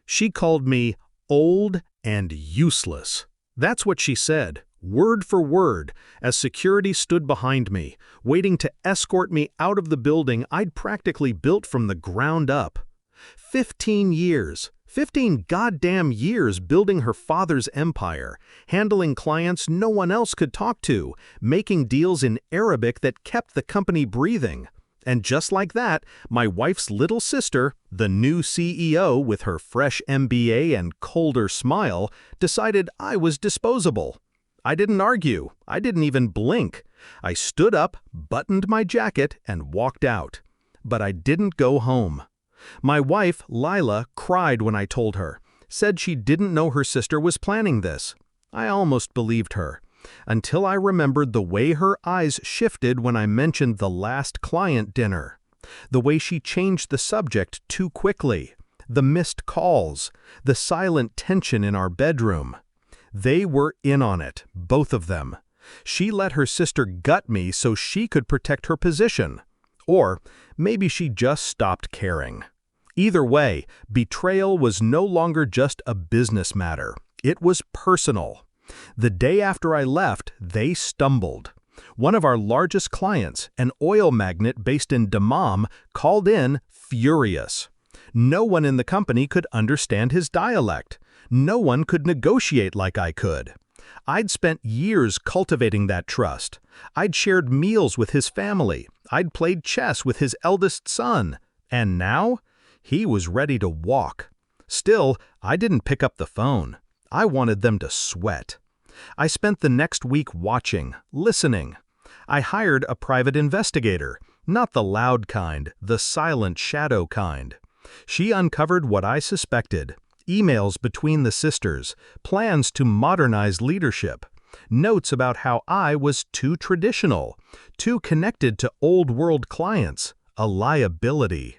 She called me old and useless. That's what she said, word for word, as security stood behind me, waiting to escort me out of the building I'd practically built from the ground up. 15 years. 15 goddamn years building her father's empire, handling clients no one else could talk to, making deals in Arabic that kept the company breathing. And just like that, my wife's little sister, the new CEO with her fresh MBA and colder smile, decided I was disposable. I didn't argue. I didn't even blink. I stood up, buttoned my jacket, and walked out. But I didn't go home. My wife, Lila, cried when I told her, said she didn't know her sister was planning this. I almost believed her, until I remembered the way her eyes shifted when I mentioned the last client dinner, the way she changed the subject too quickly, the missed calls, the silent tension in our bedroom. They were in on it, both of them. She let her sister gut me so she could protect her position. Or maybe she just stopped caring. Either way, betrayal was no longer just a business matter. It was personal. The day after I left, they stumbled. One of our largest clients, an oil magnate based in Dammam, called in furious. No one in the company could understand his dialect. No one could negotiate like I could. I'd spent years cultivating that trust. I'd shared meals with his family. I'd played chess with his eldest son. And now? He was ready to walk. Still, I didn't pick up the phone. I wanted them to sweat. I spent the next week watching, listening. I hired a private investigator, not the loud kind, the silent shadow kind. She uncovered what I suspected: emails between the sisters, plans to modernize leadership, notes about how I was too traditional, too connected to old-world clients, a liability.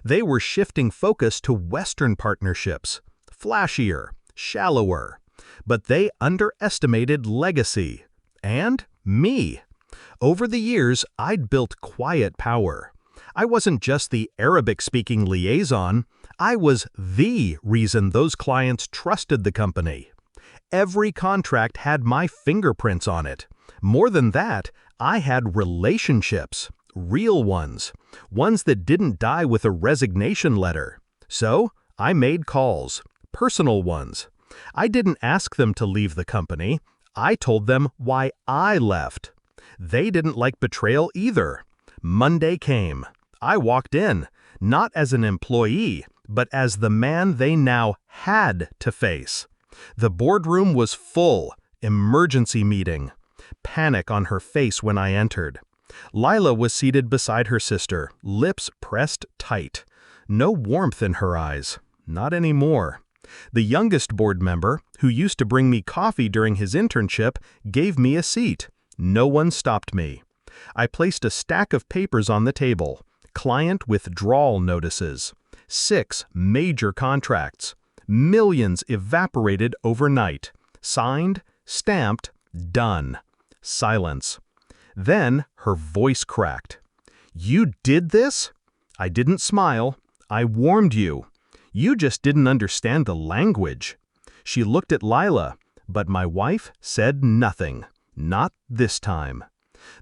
They were shifting focus to Western partnerships, flashier, shallower. But they underestimated legacy. And me. Over the years, I'd built quiet power. I wasn't just the Arabic-speaking liaison. I was the reason those clients trusted the company. Every contract had my fingerprints on it. More than that, I had relationships. Real ones. Ones that didn't die with a resignation letter. So, I made calls. Personal ones. I didn't ask them to leave the company. I told them why I left. They didn't like betrayal either. Monday came. I walked in, not as an employee, but as the man they now had to face. The boardroom was full. Emergency meeting. Panic on her face when I entered. Lila was seated beside her sister, lips pressed tight. No warmth in her eyes. Not anymore. The youngest board member, who used to bring me coffee during his internship, gave me a seat. No one stopped me. I placed a stack of papers on the table. Client withdrawal notices. 6 major contracts. Millions evaporated overnight. Signed, stamped, done. Silence. Then her voice cracked. "You did this?" I didn't smile. I warned you. You just didn't understand the language. She looked at Lila, but my wife said nothing. Not this time.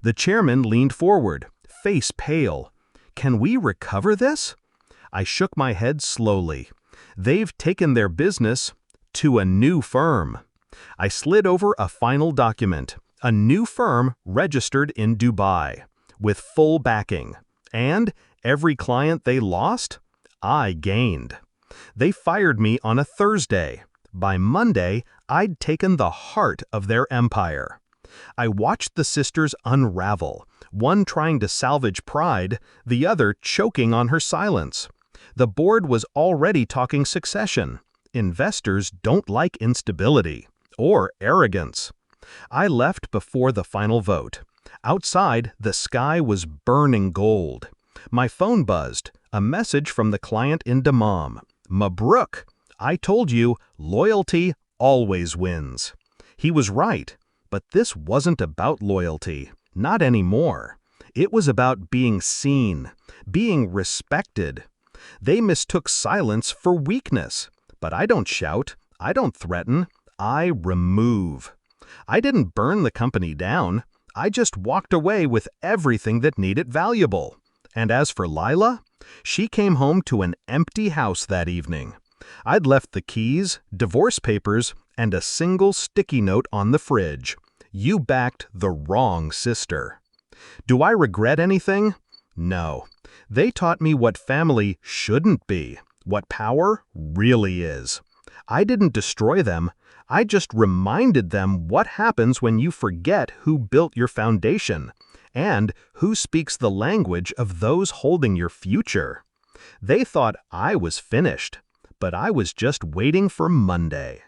The chairman leaned forward, face pale. "Can we recover this?" I shook my head slowly. They've taken their business to a new firm. I slid over a final document. A new firm registered in Dubai, with full backing. And every client they lost, I gained. They fired me on a Thursday. By Monday, I'd taken the heart of their empire. I watched the sisters unravel, one trying to salvage pride, the other choking on her silence. The board was already talking succession. Investors don't like instability or arrogance. I left before the final vote. Outside, the sky was burning gold. My phone buzzed, a message from the client in Dammam. "Mabruk! I told you, loyalty always wins." He was right, but this wasn't about loyalty. Not anymore. It was about being seen, being respected. They mistook silence for weakness. But I don't shout, I don't threaten, I remove. I didn't burn the company down. I just walked away with everything that needed valuable. And as for Lila, she came home to an empty house that evening. I'd left the keys, divorce papers, and a single sticky note on the fridge. You backed the wrong sister. Do I regret anything? No. They taught me what family shouldn't be, what power really is. I didn't destroy them. I just reminded them what happens when you forget who built your foundation and who speaks the language of those holding your future. They thought I was finished, but I was just waiting for Monday.